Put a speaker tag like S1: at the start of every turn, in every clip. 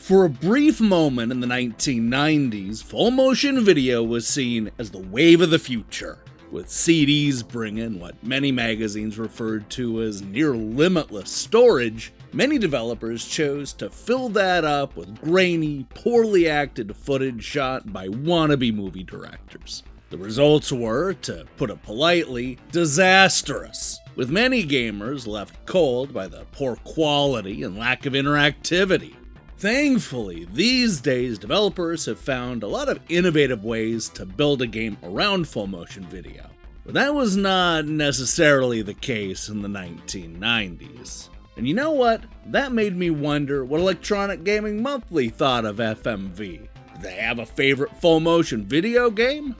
S1: For a brief moment in the 1990s, full-motion video was seen as the wave of the future, with CDs bringing what many magazines referred to as near-limitless storage. Many developers chose to fill that up with grainy, poorly acted footage shot by wannabe movie directors. The results were, to put it politely, disastrous, with many gamers left cold by the poor quality and lack of interactivity. Thankfully, these days developers have found a lot of innovative ways to build a game around full-motion video, but that was not necessarily the case in the 1990s. And you know what? That made me wonder what Electronic Gaming Monthly thought of FMV. Did they have a favorite full-motion video game?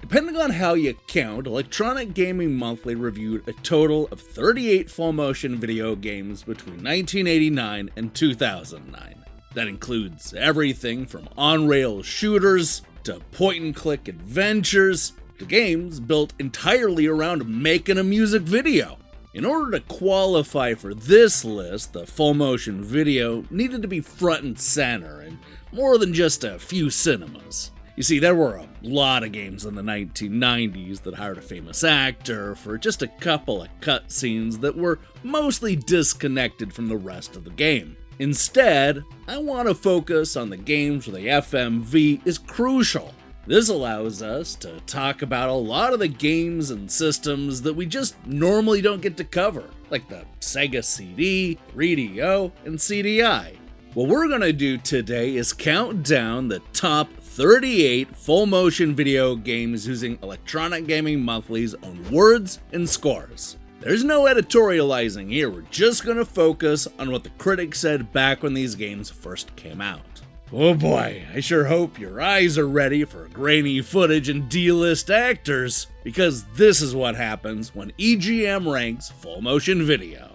S1: Depending on how you count, Electronic Gaming Monthly reviewed a total of 38 full-motion video games between 1989 and 2009. That includes everything from on-rail shooters to point-and-click adventures to games built entirely around making a music video. In order to qualify for this list, the full-motion video needed to be front and center in more than just a few cinemas. You see, there were a lot of games in the 1990s that hired a famous actor for just a couple of cutscenes that were mostly disconnected from the rest of the game. Instead, I want to focus on the games where the FMV is crucial. This allows us to talk about a lot of the games and systems that we just normally don't get to cover, like the Sega CD, 3DO, and CDI. What we're going to do today is count down the top 38 full-motion video games using Electronic Gaming Monthly's own words and scores. There's no editorializing here, we're just gonna focus on what the critics said back when these games first came out. Oh boy, I sure hope your eyes are ready for grainy footage and D-list actors, because this is what happens when EGM ranks full motion video.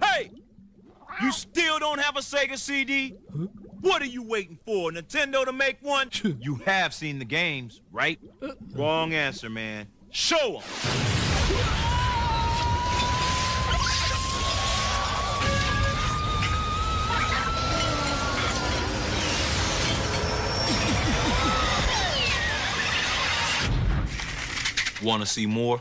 S2: Hey! You still don't have a Sega CD? Huh? What are you waiting for? Nintendo to make one? You have seen the games, right? Wrong answer, man. Show 'em! Want to see more?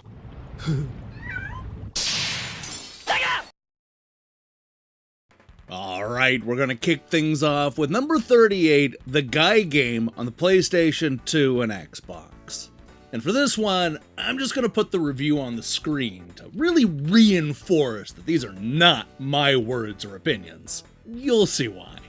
S1: Alright, we're gonna kick things off with number 38, The Guy Game on the PlayStation 2 and Xbox. And for this one, I'm just gonna put the review on the screen to really reinforce that these are not my words or opinions. You'll see why.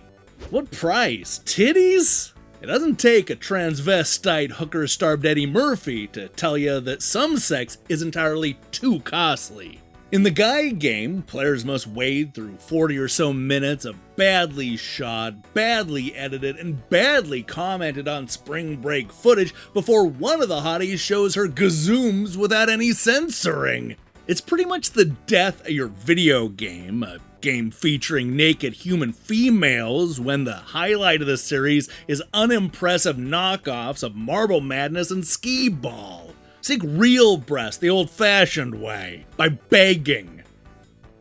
S1: What price? Titties? It doesn't take a transvestite hooker-starved Eddie Murphy to tell you that some sex is entirely too costly. In the Guy Game, players must wade through 40 or so minutes of badly shot, badly edited, and badly commented on spring break footage before one of the hotties shows her gazooms without any censoring. It's pretty much the death of your video game, a game featuring naked human females when the highlight of the series is unimpressive knockoffs of Marble Madness and Skee-Ball. Seek real breasts the old-fashioned way, by begging.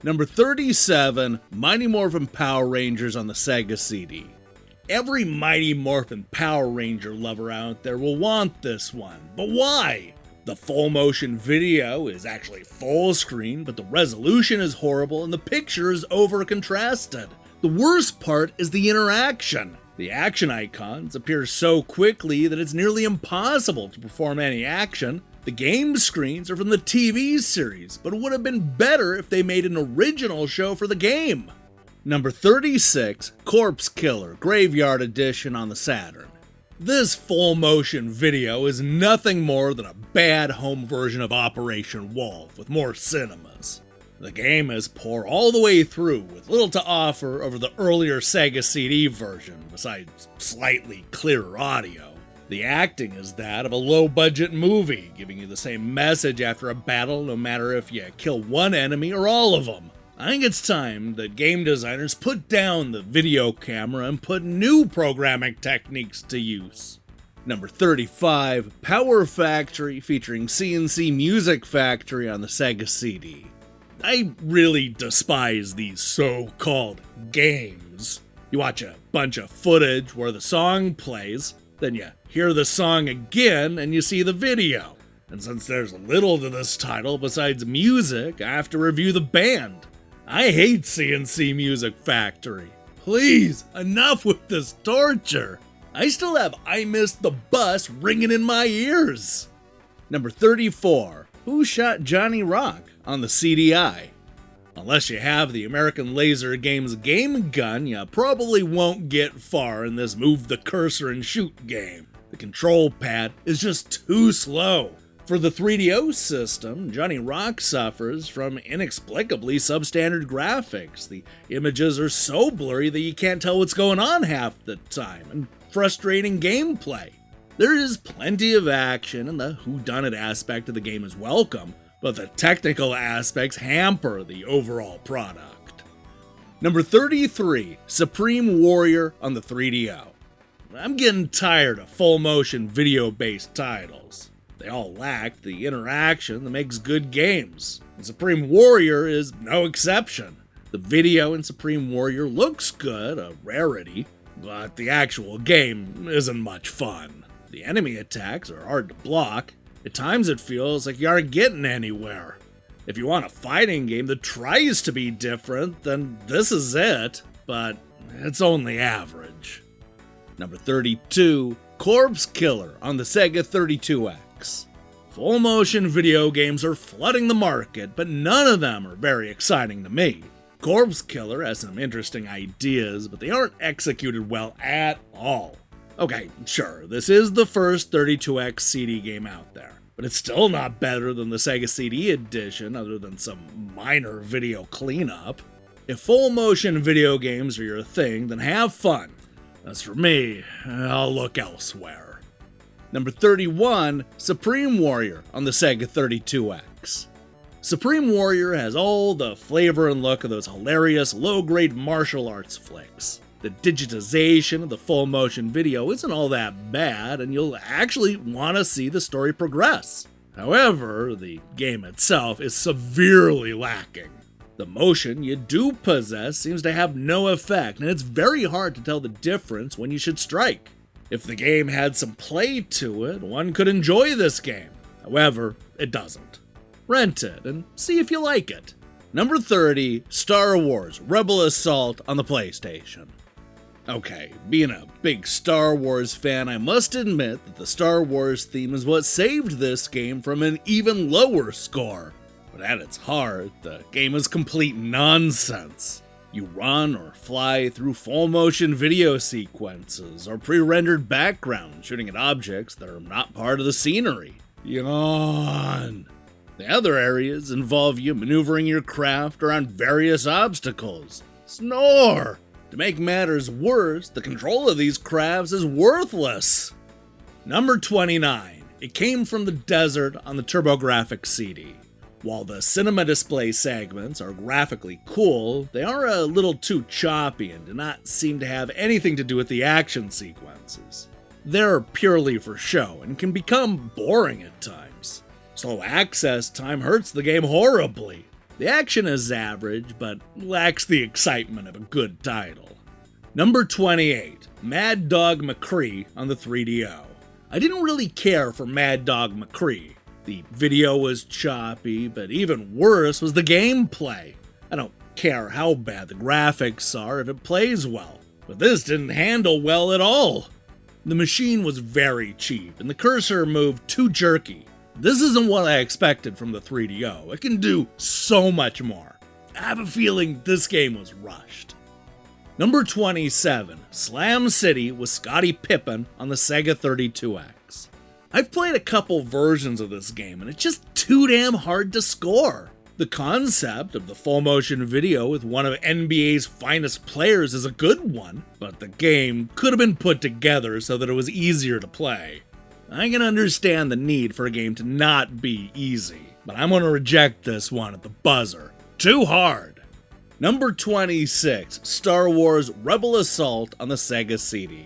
S1: Number 37, Mighty Morphin Power Rangers on the Sega CD. Every Mighty Morphin Power Ranger lover out there will want this one, but why? The full-motion video is actually full screen, but the resolution is horrible and the picture is over-contrasted. The worst part is the interaction. The action icons appear so quickly that it's nearly impossible to perform any action. The game screens are from the TV series, but it would have been better if they made an original show for the game. Number 36, Corpse Killer Graveyard Edition on the Saturn. This full-motion video is nothing more than a bad home version of Operation Wolf with more cinemas. The game is poor all the way through, with little to offer over the earlier Sega CD version, besides slightly clearer audio. The acting is that of a low-budget movie, giving you the same message after a battle no matter if you kill one enemy or all of them. I think it's time that game designers put down the video camera and put new programming techniques to use. Number 35, Power Factory featuring CNC Music Factory on the Sega CD. I really despise these so-called games. You watch a bunch of footage where the song plays, then you hear the song again and you see the video. And since there's little to this title besides music, I have to review the band. I hate CNC Music Factory. Please, enough with this torture. I still have I Missed the Bus ringing in my ears. Number 34, Who Shot Johnny Rock on the CDI? Unless you have the American Laser Games game gun, you probably won't get far in this move the cursor and shoot game. The control pad is just too slow. For the 3DO system, Johnny Rock suffers from inexplicably substandard graphics. The images are so blurry that you can't tell what's going on half the time, and frustrating gameplay. There is plenty of action, and the whodunit aspect of the game is welcome, but the technical aspects hamper the overall product. Number 33, Supreme Warrior on the 3DO. I'm getting tired of full-motion video-based titles. They all lack the interaction that makes good games, and Supreme Warrior is no exception. The video in Supreme Warrior looks good, a rarity, but the actual game isn't much fun. The enemy attacks are hard to block. At times it feels like you aren't getting anywhere. If you want a fighting game that tries to be different, then this is it, but it's only average. Number 32, Corpse Killer on the Sega 32X. Full motion video games are flooding the market, but none of them are very exciting to me. Corpse Killer has some interesting ideas, but they aren't executed well at all. Okay, sure, this is the first 32X CD game out there, but it's still not better than the Sega CD edition other than some minor video cleanup. If full motion video games are your thing, then have fun. As for me, I'll look elsewhere. Number 31, Supreme Warrior on the Sega 32X. Supreme Warrior has all the flavor and look of those hilarious low-grade martial arts flicks. The digitization of the full-motion video isn't all that bad, and you'll actually want to see the story progress. However, the game itself is severely lacking. The motion you do possess seems to have no effect, and it's very hard to tell the difference when you should strike. If the game had some play to it, one could enjoy this game. However, it doesn't. Rent it and see if you like it. Number 30, Star Wars Rebel Assault on the PlayStation. Okay, being a big Star Wars fan, I must admit that the Star Wars theme is what saved this game from an even lower score. But at its heart, the game is complete nonsense. You run or fly through full-motion video sequences or pre-rendered backgrounds shooting at objects that are not part of the scenery. Yawn. The other areas involve you maneuvering your craft around various obstacles. Snore! To make matters worse, the control of these crafts is worthless. Number 29. It came from the desert on the TurboGrafx-CD. While the cinema display segments are graphically cool, they are a little too choppy and do not seem to have anything to do with the action sequences. They're purely for show and can become boring at times. Slow access time hurts the game horribly. The action is average, but lacks the excitement of a good title. Number 28, Mad Dog McCree on the 3DO. I didn't really care for Mad Dog McCree. The video was choppy, but even worse was the gameplay. I don't care how bad the graphics are if it plays well, but this didn't handle well at all. The machine was very cheap, and the cursor moved too jerky. This isn't what I expected from the 3DO. It can do so much more. I have a feeling this game was rushed. Number 27, Slam City with Scottie Pippen on the Sega 32X. I've played a couple versions of this game, and it's just too damn hard to score. The concept of the full-motion video with one of NBA's finest players is a good one, but the game could have been put together so that it was easier to play. I can understand the need for a game to not be easy, but I'm going to reject this one at the buzzer. Too hard. Number 26, Star Wars Rebel Assault on the Sega CD.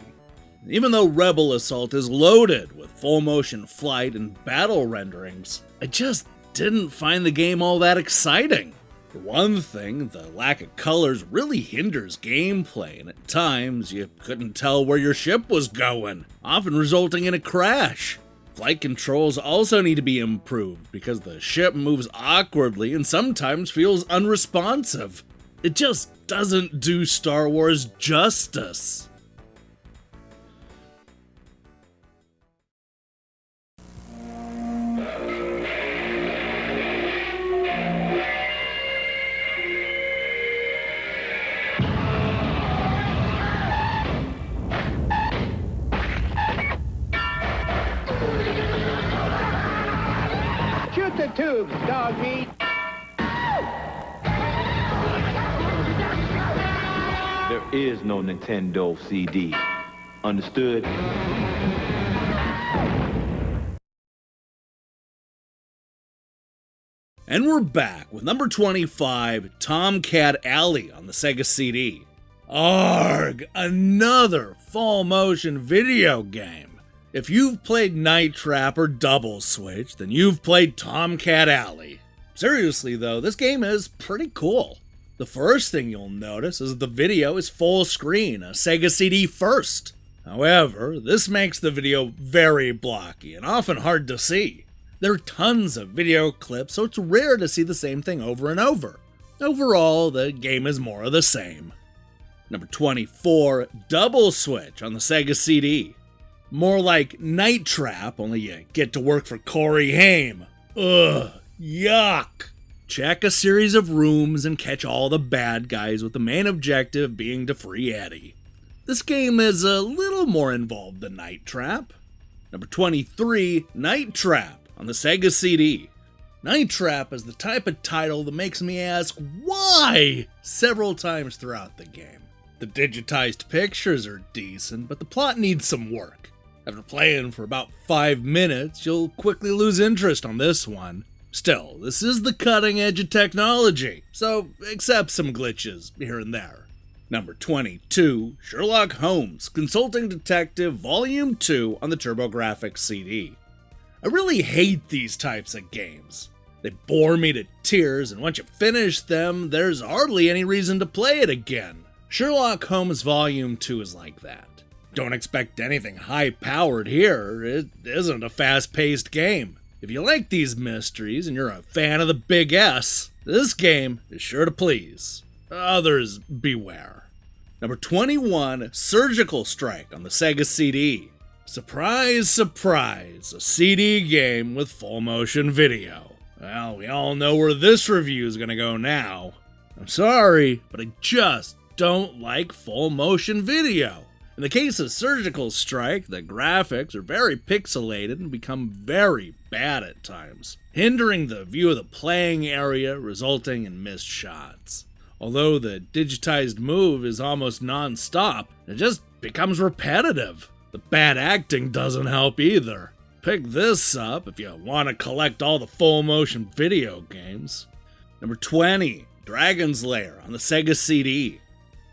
S1: Even though Rebel Assault is loaded with full-motion flight and battle renderings, I just didn't find the game all that exciting. For one thing, the lack of colors really hinders gameplay, and at times you couldn't tell where your ship was going, often resulting in a crash. Flight controls also need to be improved because the ship moves awkwardly and sometimes feels unresponsive. It just doesn't do Star Wars justice.
S3: Shoot the tubes, dog meat.
S2: There is no Nintendo CD. Understood?
S1: And we're back with number 25, Tomcat Alley on the Sega CD. Arg! Another full motion video game. If you've played Night Trap or Double Switch, then you've played Tomcat Alley. Seriously though, this game is pretty cool. The first thing you'll notice is the video is full screen, a Sega CD first. However, this makes the video very blocky and often hard to see. There are tons of video clips, so it's rare to see the same thing over and over. Overall, the game is more of the same. Number 24, Double Switch on the Sega CD. More like Night Trap, only you get to work for Corey Haim. Ugh, yuck. Check a series of rooms and catch all the bad guys with the main objective being to free Eddie. This game is a little more involved than Night Trap. Number 23, Night Trap on the Sega CD. Night Trap is the type of title that makes me ask why several times throughout the game. The digitized pictures are decent, but the plot needs some work. After playing for about 5 minutes, you'll quickly lose interest on this one. Still, this is the cutting edge of technology, so accept some glitches here and there. Number 22, Sherlock Holmes, Consulting Detective Volume 2 on the TurboGrafx-CD. I really hate these types of games. They bore me to tears, and once you finish them, there's hardly any reason to play it again. Sherlock Holmes Volume 2 is like that. Don't expect anything high-powered here. It isn't a fast-paced game. If you like these mysteries and you're a fan of the Big S, this game is sure to please. Others beware. Number 21, Surgical Strike on the Sega CD. Surprise, surprise, a CD game with full-motion video. Well, we all know where this review is gonna go now. I'm sorry, but I just don't like full-motion video. In the case of Surgical Strike, the graphics are very pixelated and become very bad at times, hindering the view of the playing area, resulting in missed shots. Although the digitized move is almost non-stop, it just becomes repetitive. The bad acting doesn't help either. Pick this up if you want to collect all the full-motion video games. Number 20, Dragon's Lair on the Sega CD.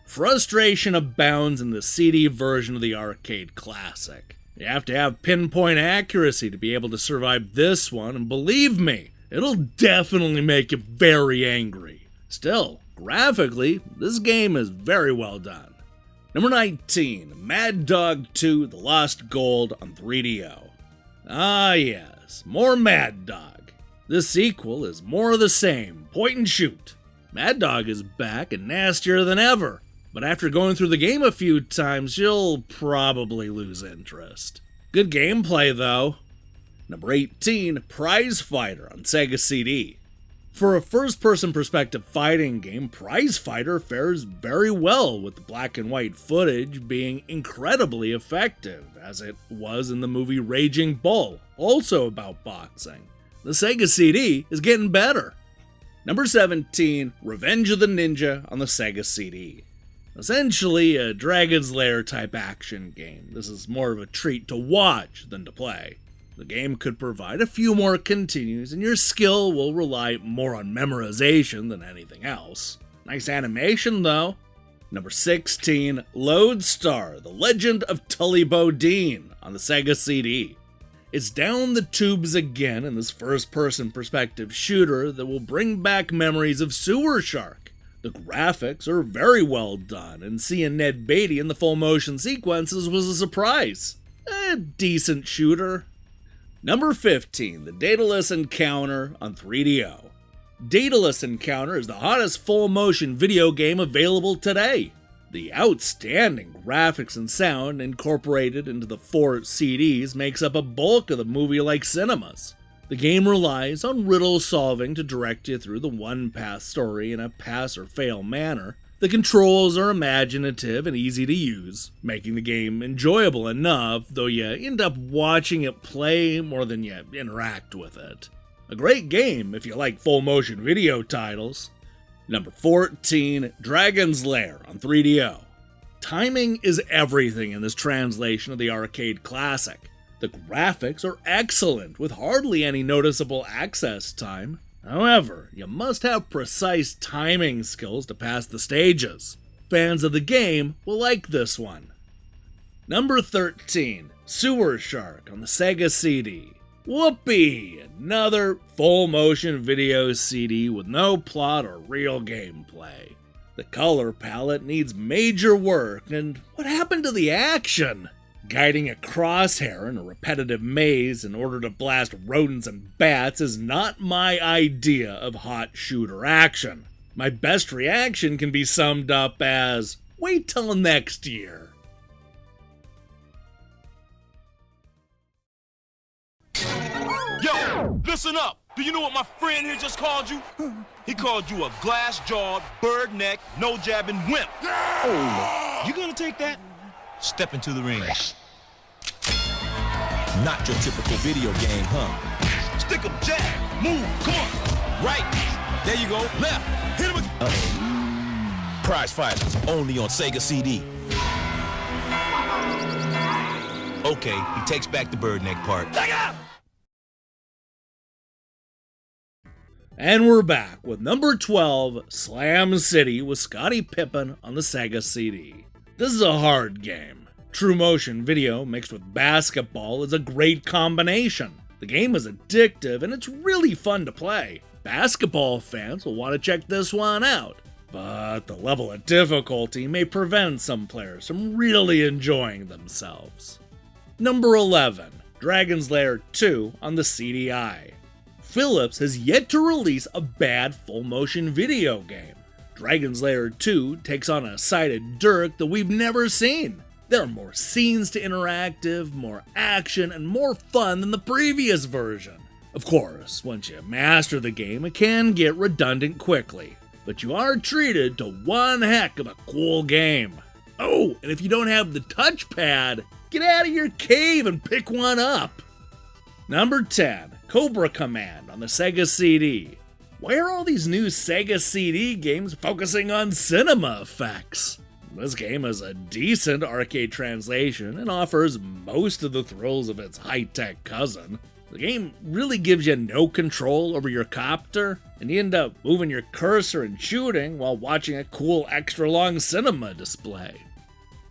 S1: Frustration abounds in the CD version of the arcade classic. You have to have pinpoint accuracy to be able to survive this one, and believe me, it'll definitely make you very angry. Still, graphically, this game is very well done. Number 19, Mad Dog 2: The Lost Gold on 3DO. Ah yes, more Mad Dog. This sequel is more of the same, point and shoot. Mad Dog is back and nastier than ever. But after going through the game a few times, you'll probably lose interest. Good gameplay, though. Number 18, Prize Fighter on Sega CD. For a first-person perspective fighting game, Prize Fighter fares very well, with the black and white footage being incredibly effective, as it was in the movie Raging Bull, also about boxing. The Sega CD is getting better. Number 17, Revenge of the Ninja on the Sega CD. Essentially a Dragon's Lair type action game. This is more of a treat to watch than to play. The game could provide a few more continues, and your skill will rely more on memorization than anything else. Nice animation though. Number 16, Loadstar: The Legend of Tully Bodine on the Sega CD. It's down the tubes again in this first-person perspective shooter that will bring back memories of Sewer Shark. The graphics are very well done, and seeing Ned Beatty in the full-motion sequences was a surprise. A decent shooter. Number 15, the Daedalus Encounter on 3DO. Daedalus Encounter is the hottest full-motion video game available today. The outstanding graphics and sound incorporated into the 4 CDs makes up a bulk of the movie-like cinemas. The game relies on riddle solving to direct you through the one-path story in a pass-or-fail manner. The controls are imaginative and easy to use, making the game enjoyable enough, though you end up watching it play more than you interact with it. A great game if you like full-motion video titles. Number 14, Dragon's Lair on 3DO. Timing is everything in this translation of the arcade classic. The graphics are excellent, with hardly any noticeable access time. However, you must have precise timing skills to pass the stages. Fans of the game will like this one. Number 13, Sewer Shark on the Sega CD. Whoopee! Another full-motion video CD with no plot or real gameplay. The color palette needs major work, and what happened to the action? Guiding a crosshair in a repetitive maze in order to blast rodents and bats is not my idea of hot shooter action. My best reaction can be summed up as, wait till next year.
S2: Yo, listen up. Do you know what my friend here just called you? He called you a glass-jawed, bird-necked, no-jabbing wimp. Oh. You gonna take that? Step into the ring.
S3: Not your typical video game, huh?
S2: Stick 'em, jab, move, come on.
S3: Right. There you go. Left. Hit him again. Uh-oh. Prize fighters, only on Sega CD.
S2: Okay, he takes back the bird neck part. Take out!
S1: And we're back with number 12, Slam City with Scottie Pippen on the Sega CD. This is a hard game. True motion video mixed with basketball is a great combination. The game is addictive and it's really fun to play. Basketball fans will want to check this one out, but the level of difficulty may prevent some players from really enjoying themselves. Number 11, Dragon's Lair 2 on the CDI. Philips has yet to release a bad full-motion video game. Dragon's Lair 2 takes on a sided Dirk that we've never seen. There are more scenes to interactive, more action, and more fun than the previous version. Of course, once you master the game, it can get redundant quickly, but you are treated to one heck of a cool game. Oh, and if you don't have the touchpad, get out of your cave and pick one up. Number 10, Cobra Command on the Sega CD. Why are all these new Sega CD games focusing on cinema effects? This game is a decent arcade translation and offers most of the thrills of its high-tech cousin. The game really gives you no control over your copter, and you end up moving your cursor and shooting while watching a cool extra-long cinema display.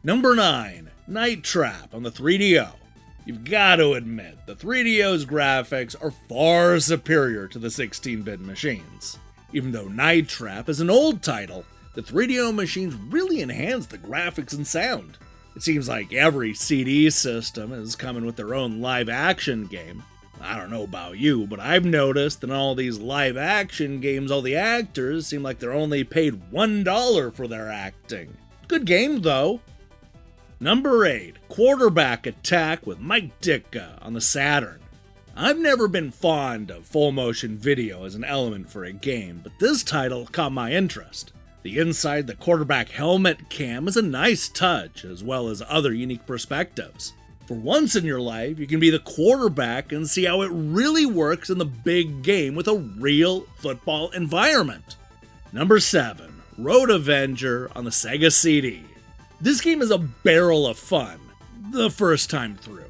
S1: Number 9, Night Trap on the 3DO. You've got to admit, the 3DO's graphics are far superior to the 16-bit machines. Even though Night Trap is an old title, the 3DO machines really enhance the graphics and sound. It seems like every CD system is coming with their own live-action game. I don't know about you, but I've noticed that in all these live-action games, all the actors seem like they're only paid $1 for their acting. Good game, though. Number 8, Quarterback Attack with Mike Didka on the Saturn. I've never been fond of full-motion video as an element for a game, but this title caught my interest. The inside the quarterback helmet cam is a nice touch, as well as other unique perspectives. For once in your life, you can be the quarterback and see how it really works in the big game with a real football environment. Number 7, Road Avenger on the Sega CD. This game is a barrel of fun, the first time through.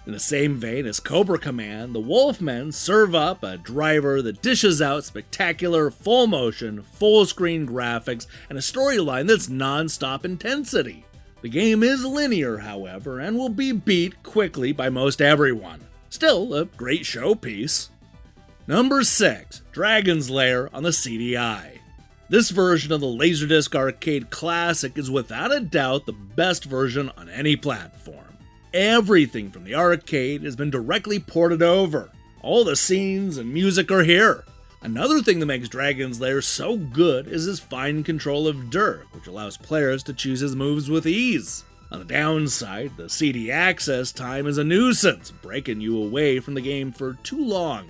S1: In the same vein as Cobra Command, the Wolfmen serve up a driver that dishes out spectacular full-motion, full-screen graphics and a storyline that's non-stop intensity. The game is linear, however, and will be beat quickly by most everyone. Still a great showpiece. Number 6, Dragon's Lair on the CDI. This version of the Laserdisc arcade classic is without a doubt the best version on any platform. Everything from the arcade has been directly ported over. All the scenes and music are here. Another thing that makes Dragon's Lair so good is his fine control of Dirk, which allows players to choose his moves with ease. On the downside, the CD access time is a nuisance, breaking you away from the game for too long.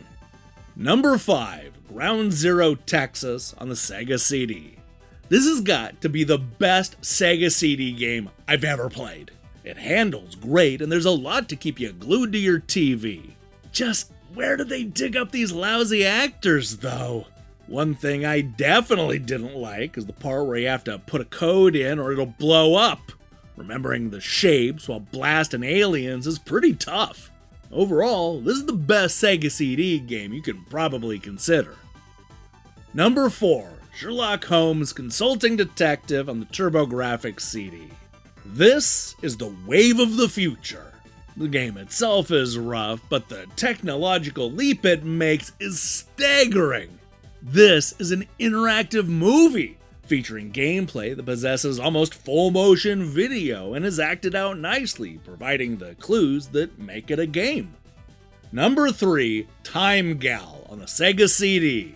S1: Number 5, Ground Zero Texas on the Sega CD. This has got to be the best Sega CD game I've ever played. It handles great, and there's a lot to keep you glued to your TV. Just where did they dig up these lousy actors, though? One thing I definitely didn't like is the part where you have to put a code in or it'll blow up. Remembering the shapes while blasting aliens is pretty tough. Overall, this is the best Sega CD game you can probably consider. Number 4, Sherlock Holmes Consulting Detective on the TurboGrafx-CD. This is the wave of the future. The game itself is rough, but the technological leap it makes is staggering. This is an interactive movie featuring gameplay that possesses almost full motion video and is acted out nicely, providing the clues that make it a game. Number 3, Time Gal on the Sega CD.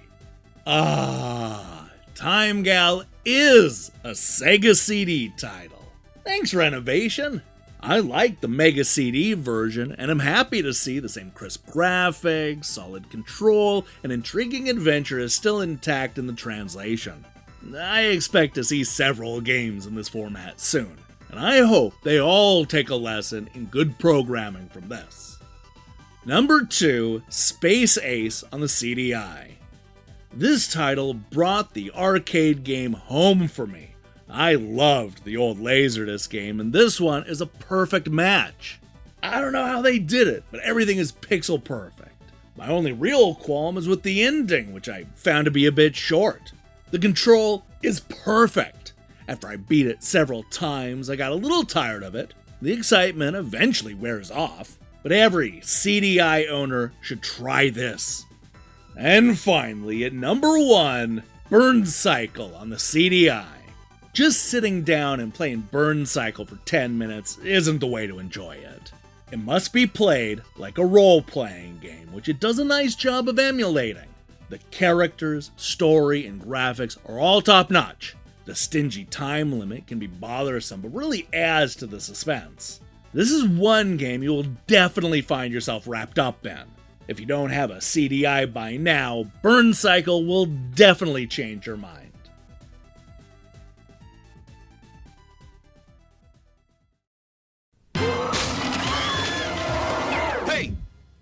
S1: Time Gal is a Sega CD title. Thanks, Renovation. I like the Mega CD version, and I'm happy to see the same crisp graphics, solid control, and intriguing adventure is still intact in the translation. I expect to see several games in this format soon, and I hope they all take a lesson in good programming from this. Number 2, Space Ace on the CDI. This title brought the arcade game home for me. I loved the old Laserdisc game, and this one is a perfect match. I don't know how they did it, but everything is pixel perfect. My only real qualm is with the ending, which I found to be a bit short. The control is perfect. After I beat it several times, I got a little tired of it. The excitement eventually wears off, but every CDI owner should try this. And finally, at number 1, Burn Cycle on the CDI. Just sitting down and playing Burn Cycle for 10 minutes isn't the way to enjoy it. It must be played like a role-playing game, which it does a nice job of emulating. The characters, story, and graphics are all top-notch. The stingy time limit can be bothersome, but really adds to the suspense. This is one game you will definitely find yourself wrapped up in. If you don't have a CDI by now, Burn Cycle will definitely change your mind.
S2: Hey,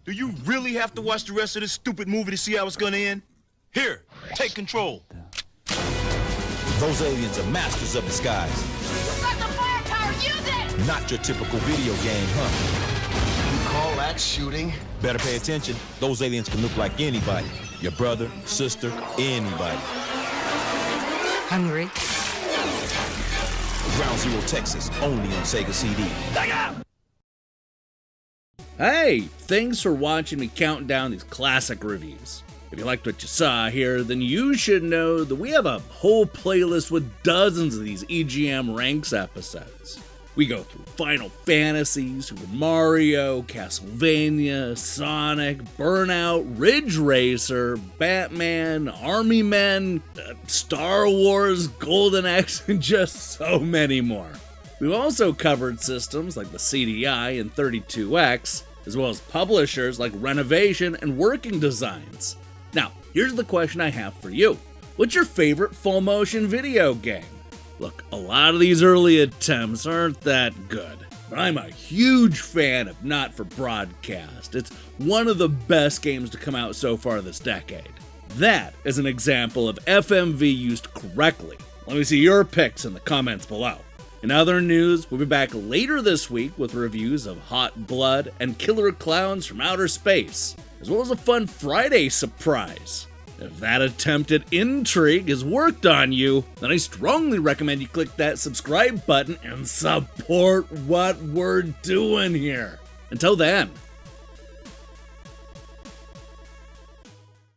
S2: do you really have to watch the rest of this stupid movie to see how it's gonna end? Here, take control.
S3: Those aliens are masters of disguise.
S4: You've got the firepower, use it!
S3: Not your typical video game, huh?
S5: You call that shooting?
S3: Better pay attention. Those aliens can look like anybody. Your brother, sister, anybody.
S4: Hungry?
S3: Ground Zero Texas, only on Sega CD.
S1: Hey, thanks for watching me count down these classic reviews. If you liked what you saw here, then you should know that we have a whole playlist with dozens of these EGM Ranks episodes. We go through Final Fantasy, Super Mario, Castlevania, Sonic, Burnout, Ridge Racer, Batman, Army Men, Star Wars, Golden Axe, and just so many more. We've also covered systems like the CDI and 32X, as well as publishers like Renovation and Working Designs. Now, here's the question I have for you. What's your favorite full-motion video game? Look, a lot of these early attempts aren't that good, but I'm a huge fan of Not for Broadcast. It's one of the best games to come out so far this decade. That is an example of FMV used correctly. Let me see your picks in the comments below. In other news, we'll be back later this week with reviews of Hot Blood and Killer Clowns from Outer Space, as well as a fun Friday surprise. If that attempt at intrigue has worked on you, then I strongly recommend you click that subscribe button and support what we're doing here. Until then,